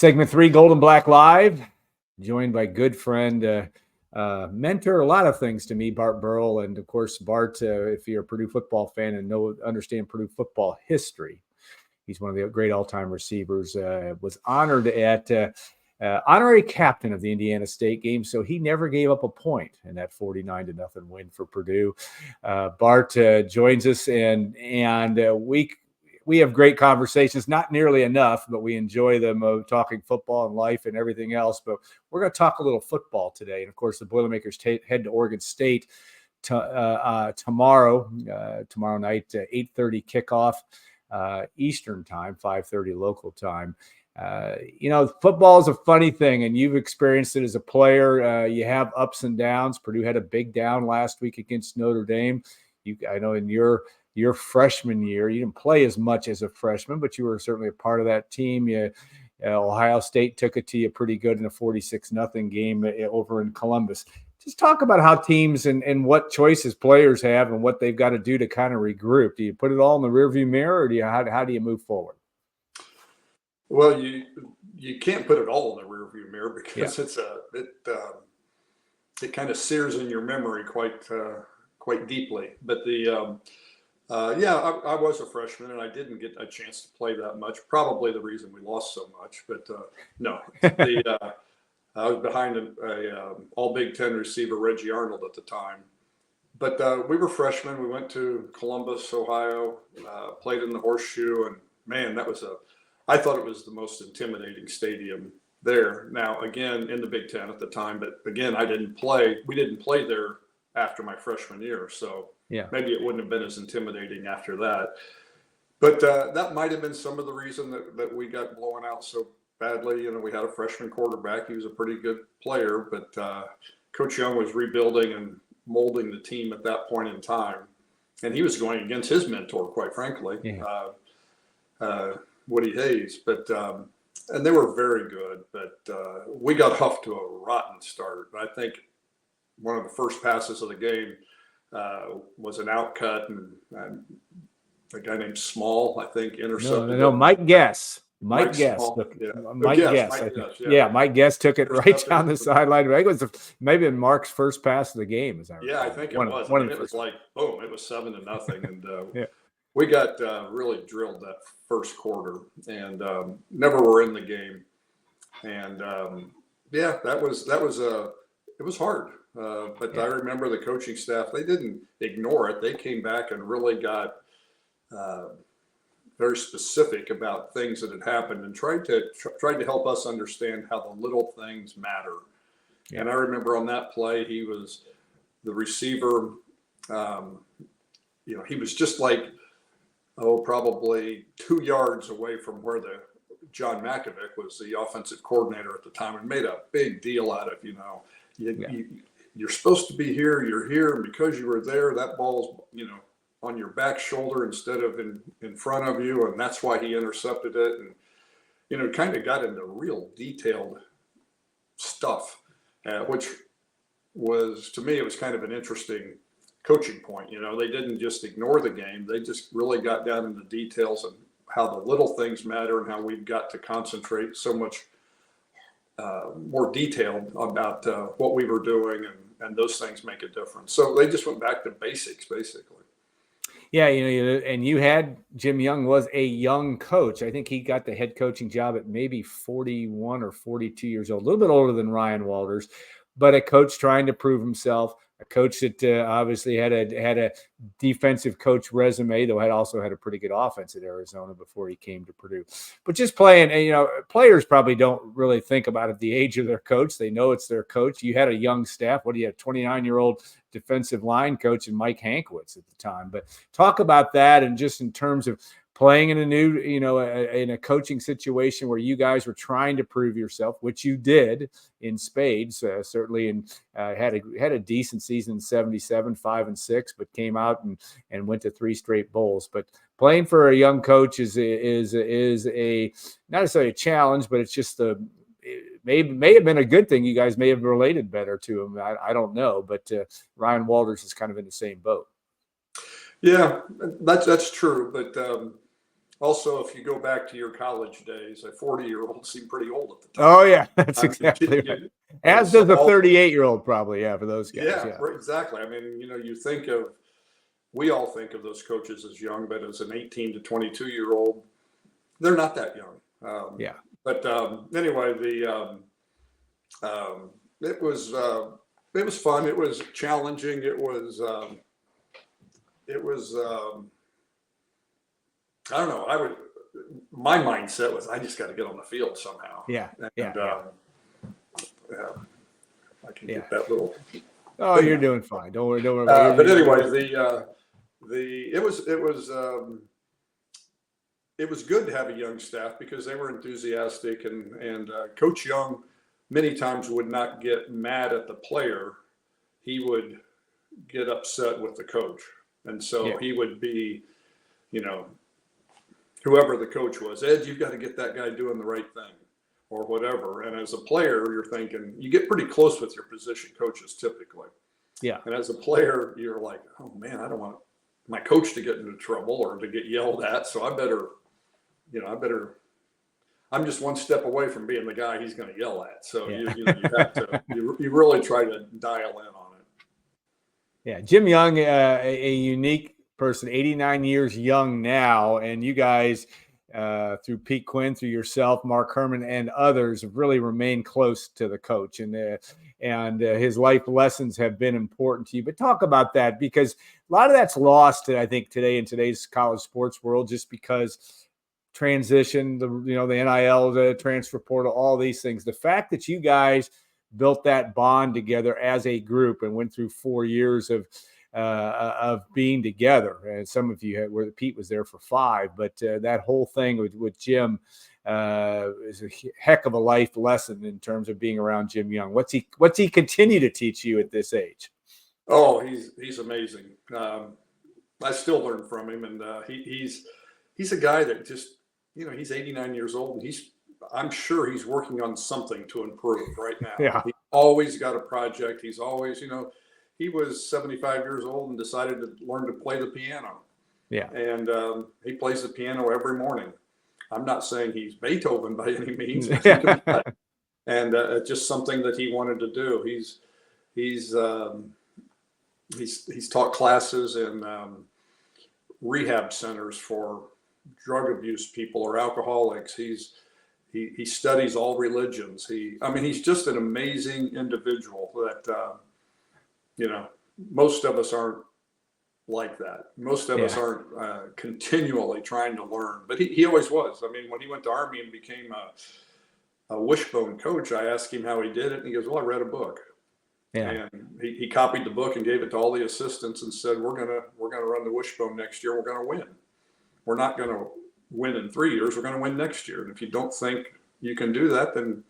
Segment 3, Gold and Black Live, joined by good friend, mentor, a lot of things to me, Bart Burrell. And of course, Bart, if you're a Purdue football fan and understand Purdue football history, he's one of the great all-time receivers, was honored at honorary captain of the Indiana State game. So he never gave up a point in that 49-0 win for Purdue. Bart joins us, and we have great conversations, not nearly enough, but we enjoy them, talking football and life and everything else. But we're going to talk a little football today. And of course, the Boilermakers head to Oregon State tomorrow night, 8:30 kickoff Eastern time, 5:30 local time. Football is a funny thing, and you've experienced it as a player. You have ups and downs. Purdue had a big down last week against Notre Dame. I know in your freshman year, you didn't play as much as a freshman, but you were certainly a part of that team. Ohio State took it to you pretty good in a 46-0 game over in Columbus. Just talk about how teams and what choices players have and what they've got to do to kind of regroup. Do you put it all in the rearview mirror, or how do you move forward? Well, you can't put it all in the rearview mirror because it kind of sears in your memory quite deeply. But I was a freshman and I didn't get a chance to play that much. Probably the reason we lost so much. But no, I was behind a all Big Ten receiver, Reggie Arnold, at the time. But we were freshmen. We went to Columbus, Ohio, played in the Horseshoe, and man, I thought it was the most intimidating stadium there. Now, again, in the Big Ten at the time, but again, we didn't play there after my freshman year. So maybe it wouldn't have been as intimidating after that. But that might have been some of the reason that we got blown out so badly. We had a freshman quarterback. He was a pretty good player, but Coach Young was rebuilding and molding the team at that point in time. And he was going against his mentor, quite frankly. Woody Hayes, and they were very good, but we got off to a rotten start. I think one of the first passes of the game was an outcut, and a guy named Small, I think, intercepted. No, Mike Guess. Mike Guess took it right down the sideline. I think it was maybe Mark's first pass of the game. I think it was. It was like boom! It was 7-0, and we got really drilled that first quarter, and never were in the game. And it was hard. But I remember the coaching staff, they didn't ignore it. They came back and really got very specific about things that had happened and tried to help us understand how the little things matter. Yeah. And I remember on that play, he was the receiver. He was just like, probably 2 yards away from where John Makovic was the offensive coordinator at the time, and made a big deal out of, you're supposed to be here, you're here, and because you were there, that ball's, on your back shoulder instead of in front of you, and that's why he intercepted it. And, kind of got into real detailed stuff, which was, to me, it was kind of an interesting coaching point. They didn't just ignore the game. They just really got down into details and how the little things matter and how we've got to concentrate so much more detailed about what we were doing, and those things make a difference. So they just went back to basics, basically. Yeah, and you had Jim Young was a young coach. I think he got the head coaching job at maybe 41 or 42 years old, a little bit older than Ryan Walters, but a coach trying to prove himself. A coach that obviously had a defensive coach resume, though had also had a pretty good offense at Arizona before he came to Purdue. But just playing, players probably don't really think about it, the age of their coach. They know it's their coach. You had a young staff. What do you have? 29-year-old defensive line coach and Mike Hankwitz at the time. But talk about that, and just in terms of playing in a new, in a coaching situation where you guys were trying to prove yourself, which you did in spades, certainly, and had a decent season in 77, 5-6, but came out and went to 3 straight bowls. But playing for a young coach is a not necessarily a challenge, but it's just may have been a good thing. You guys may have related better to him. I don't know, but Ryan Walters is kind of in the same boat. Yeah, that's true. But Also, if you go back to your college days, a 40-year-old seemed pretty old at the time. Oh yeah, that's I mean, exactly right. As does a 38-year-old probably, yeah, for those guys. yeah, Yeah. right, exactly. I mean, we all think of those coaches as young, but as an 18 to 22-year-old, they're not that young. Yeah. But anyway, it was fun. It was challenging. It was I don't know. My mindset was I just got to get on the field somehow. Yeah. And Yeah. I can get that little. Oh, you're doing fine. Don't worry. Don't worry. But anyway, it was good to have a young staff because they were enthusiastic, and Coach Young many times would not get mad at the player. He would get upset with the coach. And so he would be, whoever the coach was, Ed, you've got to get that guy doing the right thing or whatever. And as a player, you're thinking, you get pretty close with your position coaches typically. Yeah. And as a player, you're like, oh man, I don't want my coach to get into trouble or to get yelled at. So I'm just one step away from being the guy he's going to yell at. So you have to, you really try to dial in on it. Yeah. Jim Young, a unique person, 89 years young now. And you guys, through Pete Quinn, through yourself, Mark Herman, and others, have really remained close to the coach, and his life lessons have been important to you. But talk about that, because a lot of that's lost, I think, today in today's college sports world, just because transition, the NIL, the transfer portal, all these things. The fact that you guys built that bond together as a group and went through 4 years of being together, and some of you where Pete was there for 5, but that whole thing with Jim is a heck of a life lesson in terms of being around Jim Young. What's he continue to teach you at this age? Oh, he's amazing. I still learn from him, and he's a guy that just, he's 89 years old, and I'm sure he's working on something to improve right now. Yeah. He's always got a project. He's always, he was 75 years old and decided to learn to play the piano. Yeah. And he plays the piano every morning. I'm not saying he's Beethoven by any means, and just something that he wanted to do. He's taught classes in rehab centers for drug abuse people or alcoholics. He studies all religions. He's just an amazing individual that, most of us aren't like that. Most of us aren't continually trying to learn, but he always was. When he went to Army and became a wishbone coach, I asked him how he did it, and he goes, well, I read a book. Yeah. And he copied the book and gave it to all the assistants and said, we're gonna run the wishbone next year. We're gonna win. We're not gonna win in 3 years. We're gonna win next year. And if you don't think you can do that, then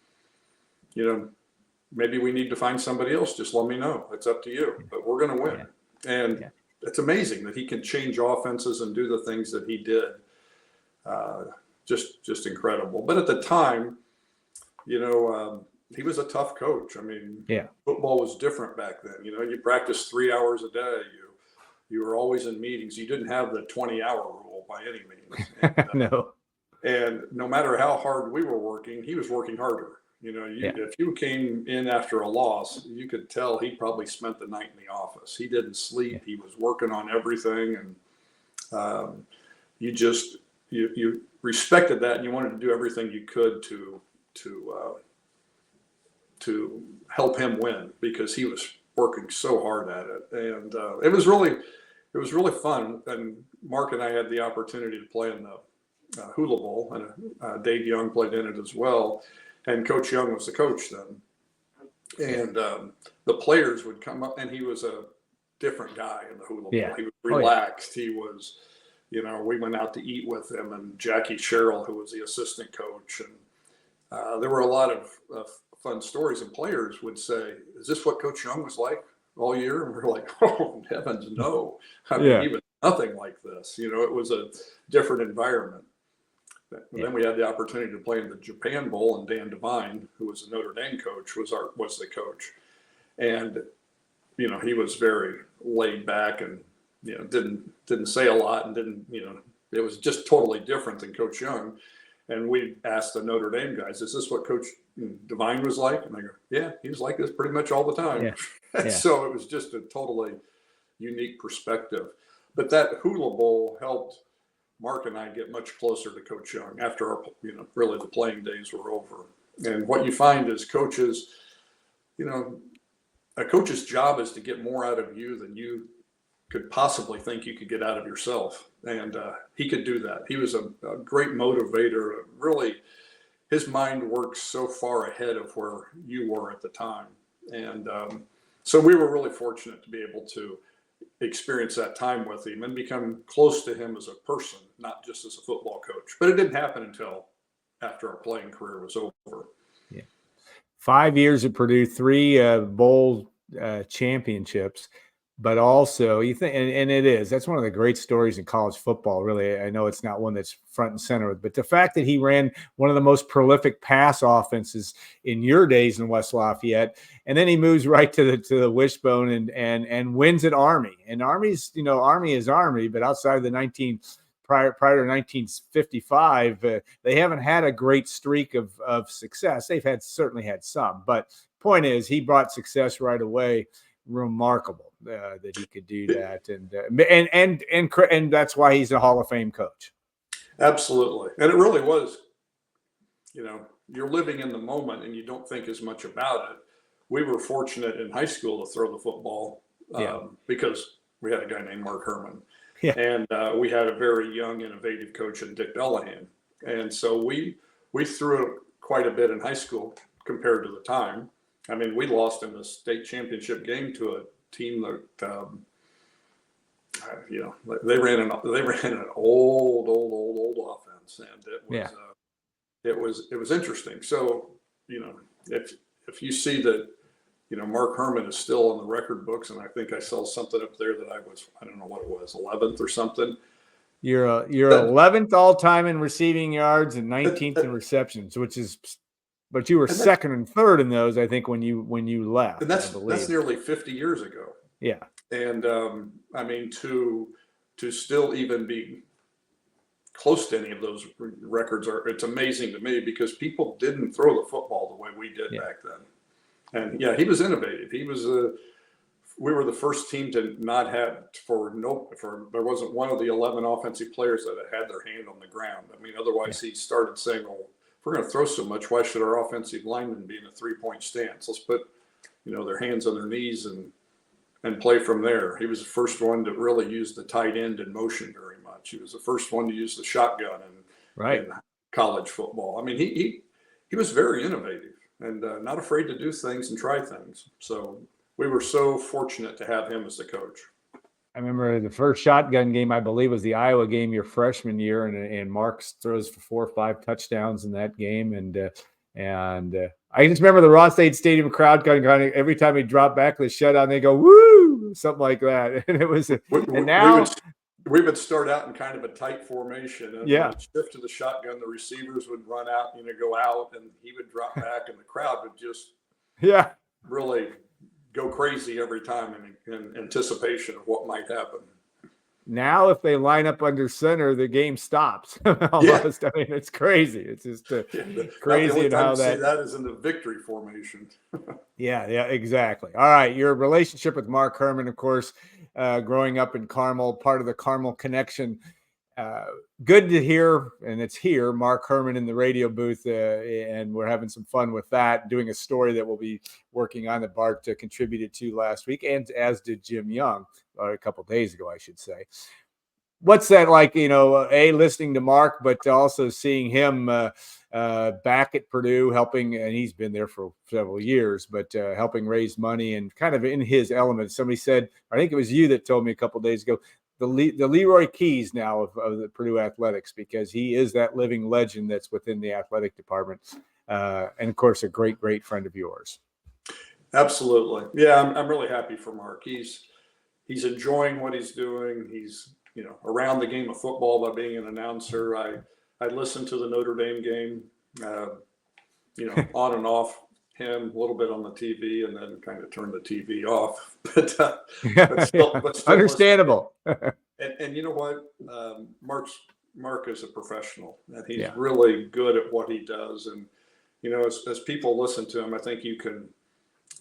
maybe we need to find somebody else. Just let me know. It's up to you. But we're gonna win. Yeah. And it's amazing that he can change offenses and do the things that he did. Just incredible. But at the time, he was a tough coach. Football was different back then. You practiced 3 hours a day. You were always in meetings. You didn't have the 20-hour rule by any means. And, no. And no matter how hard we were working, he was working harder. If you came in after a loss, you could tell he probably spent the night in the office. He didn't sleep. He was working on everything, and you respected that, and you wanted to do everything you could to help him win, because he was working so hard at it. And it was really fun. And Mark and I had the opportunity to play in the Hula Bowl, and Dave Young played in it as well. And Coach Young was the coach then. And the players would come up, and he was a different guy in the Hula Bowl. Yeah. He was relaxed. He was, we went out to eat with him, and Jackie Sherrill, who was the assistant coach. And there were a lot of fun stories, and players would say, is this what Coach Young was like all year? And we're like, oh, heavens, no. He was nothing like this. It was a different environment. And then we had the opportunity to play in the Japan Bowl, and Dan Devine, who was the Notre Dame coach, was the coach. And, he was very laid back and, didn't say a lot, and didn't, it was just totally different than Coach Young. And we asked the Notre Dame guys, is this what Coach Devine was like? And they go, yeah, he was like this pretty much all the time. Yeah. And so it was just a totally unique perspective. But that Hula Bowl helped Mark and I get much closer to Coach Young after our, really the playing days were over. And what you find is coaches, a coach's job is to get more out of you than you could possibly think you could get out of yourself. And he could do that. He was a great motivator. Really, his mind works so far ahead of where you were at the time. And so we were really fortunate to be able to experience that time with him and become close to him as a person, not just as a football coach. But it didn't happen until after our playing career was over. Yeah. 5 years at Purdue, 3 bowl championships. But also, you think, and that's one of the great stories in college football, really. I know it's not one that's front and center, but the fact that he ran one of the most prolific pass offenses in your days in West Lafayette, and then he moves right to the wishbone and wins at Army. And Army's, Army is Army, but outside of the prior to 1955, they haven't had a great streak of success. They've certainly had some, but point is, he brought success right away. Remarkable that he could do that, and that's why he's a Hall of Fame coach. Absolutely, and it really was. You're living in the moment, and you don't think as much about it. We were fortunate in high school to throw the football because we had a guy named Mark Herman, and we had a very young, innovative coach in Dick Dellahan, and so we threw it quite a bit in high school compared to the time. I mean, we lost in the state championship game to a team that, they ran an old offense, and it was interesting. So, if you see that, Mark Herman is still in the record books, and I think I saw something up there that I don't know what it was, 11th or something. You're 11th all time in receiving yards and 19th in receptions, which is. But you were second and third in those, I think, when you left. And that's nearly 50 years ago. Yeah. And I mean, to still even be close to any of those records it's amazing to me, because people didn't throw the football the way we did back then. And he was innovative. We were the first team to not have there wasn't one of the 11 offensive players that had their hand on the ground. I mean, otherwise he started saying, well, if we're going to throw so much, why should our offensive linemen be in a 3-point stance? Let's put, their hands on their knees and play from there. He was the first one to really use the tight end in motion very much. He was the first one to use the shotgun in college football. I mean, he was very innovative and not afraid to do things and try things. So we were so fortunate to have him as the coach. I remember the first shotgun game, I believe, was the Iowa game your freshman year, and Mark throws for 4 or 5 touchdowns in that game. And I just remember the Ross Stadium crowd kind of every time he dropped back the shutout, they go woo, something like that. And it was we would start out in kind of a tight formation, and shift to the shotgun. The receivers would run out, go out, and he would drop back, and the crowd would just really go crazy every time in anticipation of what might happen. Now, if they line up under center, the game stops. Almost. I mean, it's crazy. It's just crazy and how that is in the victory formation. Yeah, exactly. All right, your relationship with Mark Herman, of course, growing up in Carmel, part of the Carmel connection. Good to hear, and it's here, Mark Herman in the radio booth, and we're having some fun with that, doing a story that we'll be working on that Bart contributed to last week, and as did Jim Young a couple of days ago, I should say. What's that like, listening to Mark, but also seeing him back at Purdue, helping, and he's been there for several years, but helping raise money and kind of in his element. Somebody said, I think it was you that told me a couple of days ago, the Leroy Keys now of the Purdue Athletics, because he is that living legend that's within the athletic department. And of course, a great, great friend of yours. Absolutely. Yeah, I'm really happy for Mark. He's enjoying what he's doing. He's, around the game of football by being an announcer. I listened to the Notre Dame game, on and off him, a little bit on the TV, and then kind of turn the TV off. But still understandable. and you know what? Mark's Mark is a professional, and he's Yeah. really good at what he does. And as people listen to him, I think you can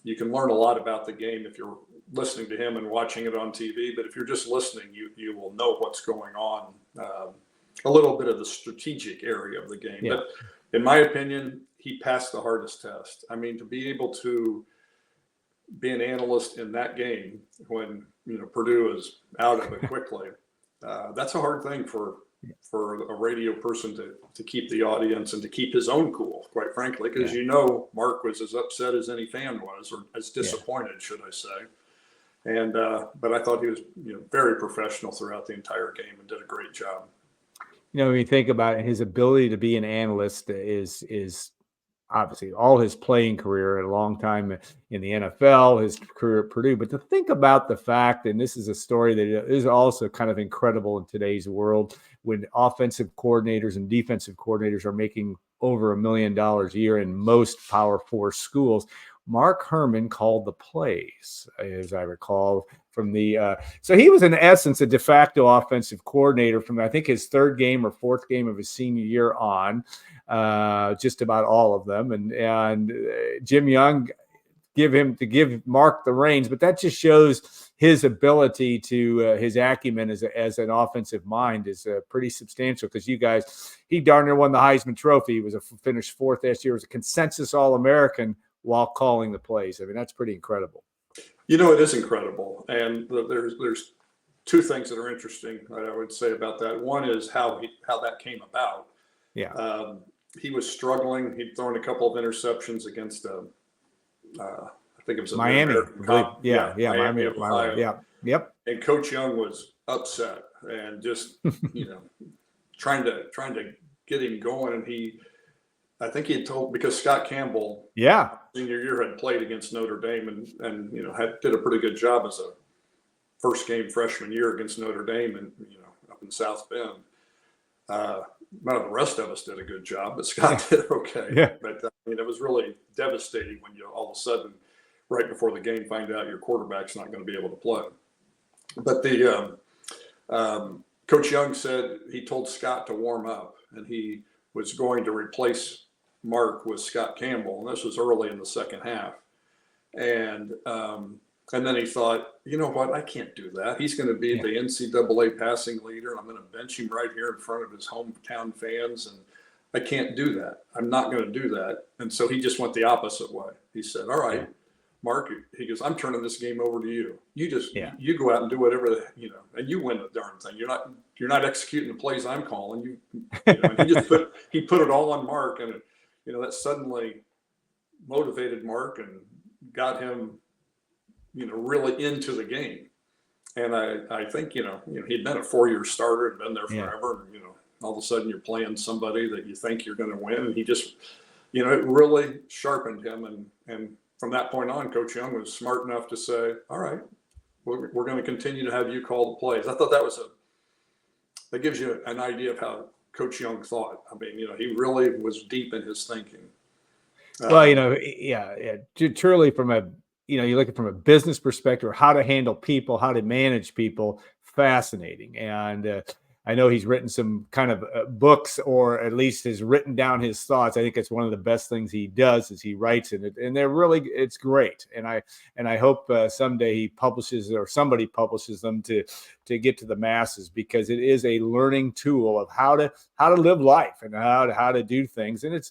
learn a lot about the game if you're listening to him and watching it on TV. But if you're just listening, you will know what's going on, a little bit of the strategic area of the game. Yeah. But in my opinion, he passed the hardest test. I mean, to be able to be an analyst in that game when Purdue is out of it quickly, that's a hard thing for a radio person to keep the audience and to keep his own cool, quite frankly, because Mark was as upset as any fan was, or as disappointed, should I say. And but I thought he was very professional throughout the entire game and did a great job. When you think about it, his ability to be an analyst is obviously all his playing career, a long time in the NFL, his career at Purdue. But to think about the fact, and this is a story that is also kind of incredible in today's world, when offensive coordinators and defensive coordinators are making over $1 million a year in most Power 4 schools. Mark Herman called the plays, as I recall, from the so he was in essence a de facto offensive coordinator from, I think, his third game or fourth game of his senior year on, just about all of them. And Jim Young give Mark the reins, but that just shows his ability to his acumen as an offensive mind is pretty substantial, because he darn near won the Heisman Trophy. He was finished fourth last year, was a consensus All-American while calling the plays. I mean, that's pretty incredible. It is incredible. And there's two things that are interesting that I would say about that. One is how that came about. Yeah. He was struggling. He'd thrown a couple of interceptions against I think it was Miami. Miami. Ohio. Yeah. Yep. And Coach Young was upset and just trying to get him going. And I think he had told, because Scott Campbell, senior year, had played against Notre Dame and did a pretty good job as a first game freshman year against Notre Dame and up in South Bend. None of the rest of us did a good job, but Scott did okay. Yeah. But it was really devastating when you all of a sudden, right before the game, find out your quarterback's not going to be able to play. But the Coach Young said he told Scott to warm up, and he was going to replace Mark with Scott Campbell, and this was early in the second half. And then he thought, you know what, I can't do that. He's going to be the NCAA passing leader, and I'm going to bench him right here in front of his hometown fans, and I can't do that. I'm not going to do that. And so he just went the opposite way. He said, all right, Mark, he goes, I'm turning this game over to you. You just you go out and do whatever, and you win the darn thing. You're not executing the plays I'm calling. And he put it all on Mark, and that suddenly motivated Mark and got him really into the game. And I think, he'd been a 4-year starter and been there forever. And, all of a sudden you're playing somebody that you think you're going to win. And he just, it really sharpened him. And from that point on, Coach Young was smart enough to say, all right, we're going to continue to have you call the plays. I thought that gives you an idea of how Coach Young thought. I mean, he really was deep in his thinking. Well, truly from you look at it from a business perspective, or how to handle people, how to manage people, fascinating. And I know he's written some kind of books, or at least has written down his thoughts. I think it's one of the best things he does is he writes in it, and it's great. And I hope someday he publishes, or somebody publishes them to get to the masses, because it is a learning tool of how to live life and how to do things. And it's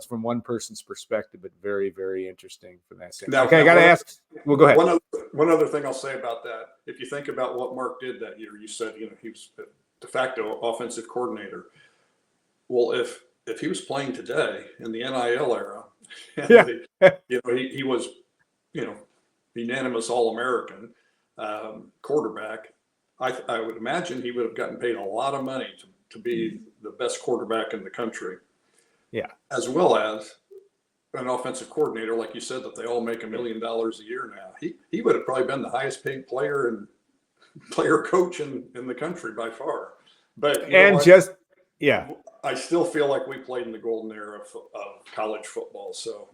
from one person's perspective, but very, very interesting from that standpoint. Okay, I got to ask. Well, go ahead. One other thing I'll say about that. If you think about what Mark did that year, you said he was de facto offensive coordinator. Well, if he was playing today in the NIL era, he was unanimous All-American quarterback. I would imagine he would have gotten paid a lot of money to be the best quarterback in the country. Yeah. As well as an offensive coordinator, like you said, that they all make $1 million a year now. He would have probably been the highest paid player coach in the country by far. But I still feel like we played in the golden era of college football. So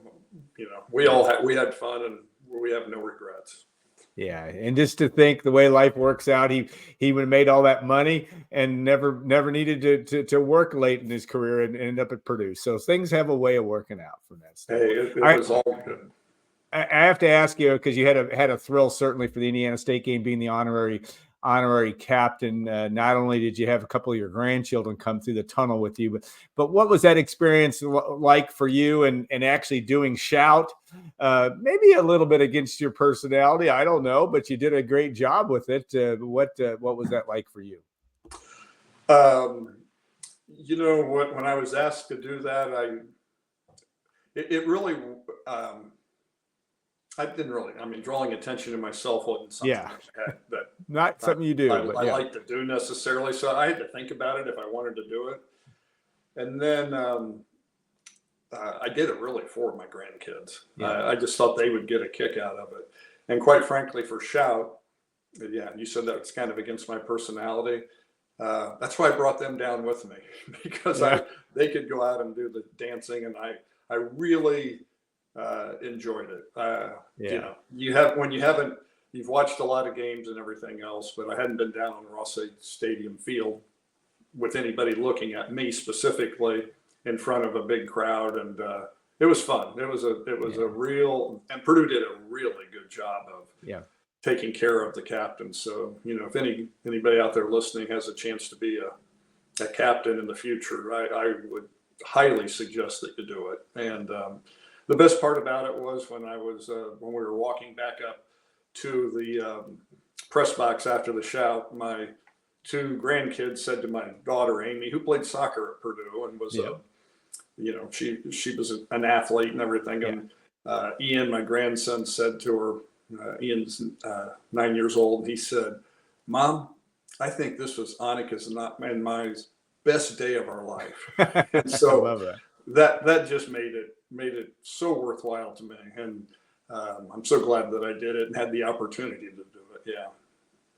we had fun, and we have no regrets. Yeah, and just to think the way life works out, he would have made all that money and never needed to work late in his career and end up at Purdue. So things have a way of working out from that Hey, standpoint. it was all good. I have to ask you, because you had a thrill certainly for the Indiana State game, being the honorary captain. Not only did you have a couple of your grandchildren come through the tunnel with you, but what was that experience like for you and actually doing shout? Maybe a little bit against your personality, I don't know, but you did a great job with it. What was that like for you? You know what? When I was asked to do that, it really. I didn't really. I mean, drawing attention to myself wasn't something that not something you do. I yeah. like to do necessarily. So I had to think about it if I wanted to do it. And then I did it really for my grandkids. I just thought they would get a kick out of it. And quite frankly, for shout, yeah, you said that's kind of against my personality. That's why I brought them down with me because they could go out and do the dancing, and I really enjoyed it. You know, you've watched a lot of games and everything else, but I hadn't been down on Ross Stadium field with anybody looking at me specifically in front of a big crowd, and it was fun. It was a real, and Purdue did a really good job of taking care of the captain. So, you know, if anybody out there listening has a chance to be a captain in the future, I would highly suggest that you do it. And the best part about it was when we were walking back up to the press box after the shout, my two grandkids said to my daughter Amy, who played soccer at Purdue and was she was an athlete and everything, and Ian, my grandson, said to her, Ian's 9 years old, and he said, "Mom, I think this was Annika's and my best day of our life." And so I love that just made it so worthwhile to me, and I'm so glad that I did it and had the opportunity to do it.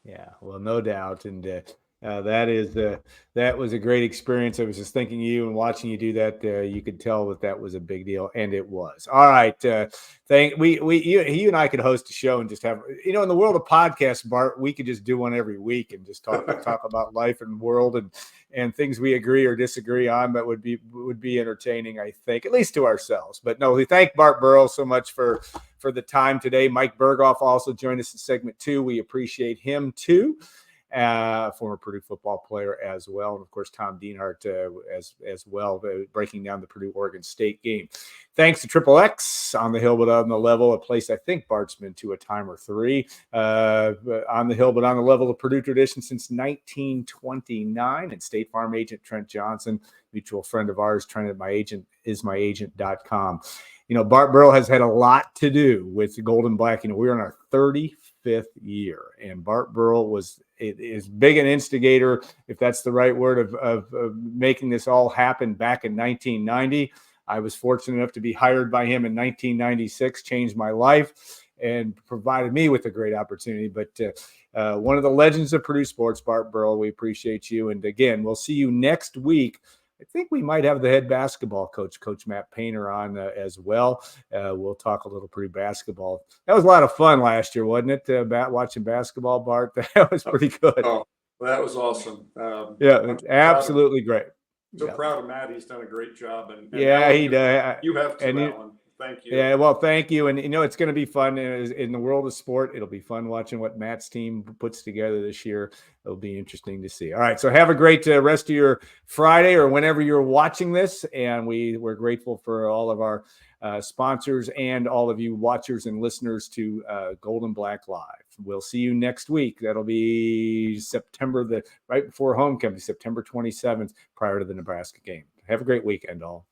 Yeah, well, no doubt, and that was a great experience. I was just thinking of you and watching you do that. You could tell that was a big deal, and it was. All right, you and I could host a show and just have, you know, in the world of podcasts, Bart, we could just do one every week and just talk about life and world and things we agree or disagree on, but would be entertaining, I think, at least to ourselves. But no, we thank Bart Burrell so much for the time today. Mike Berghoff also joined us in segment 2. We appreciate him too. Former Purdue football player as well. And of course, Tom Dienhart as well, breaking down the Purdue-Oregon State game. Thanks to Triple X on the hill, but on the level, a place I think Bart's been to a time or three, on the hill, but on the level of Purdue tradition since 1929. And State Farm agent Trent Johnson, mutual friend of ours, Trent at myagent.com. You know, Bart Burrell has had a lot to do with Gold and Black. You know, we're in our 35th year, and Bart Burrell is big an instigator, if that's the right word, of making this all happen back in 1990. I was fortunate enough to be hired by him in 1996, changed my life, and provided me with a great opportunity. But one of the legends of Purdue sports, Bart Burrell, we appreciate you. And again, we'll see you next week. I think we might have the head basketball coach, Coach Matt Painter, on as well. We'll talk a little Purdue basketball. That was a lot of fun last year, wasn't it? Watching basketball, Bart. That was pretty good. Oh, that was awesome. Absolutely great. Proud of Matt. He's done a great job. And he does. You have to, Alan. Thank you. Yeah, well, thank you. And, you know, it's going to be fun in the world of sport. It'll be fun watching what Matt's team puts together this year. It'll be interesting to see. All right, so have a great rest of your Friday or whenever you're watching this. And we're grateful for all of our sponsors and all of you watchers and listeners to Gold and Black Live. We'll see you next week. That'll be right before homecoming, September 27th, prior to the Nebraska game. Have a great weekend, all.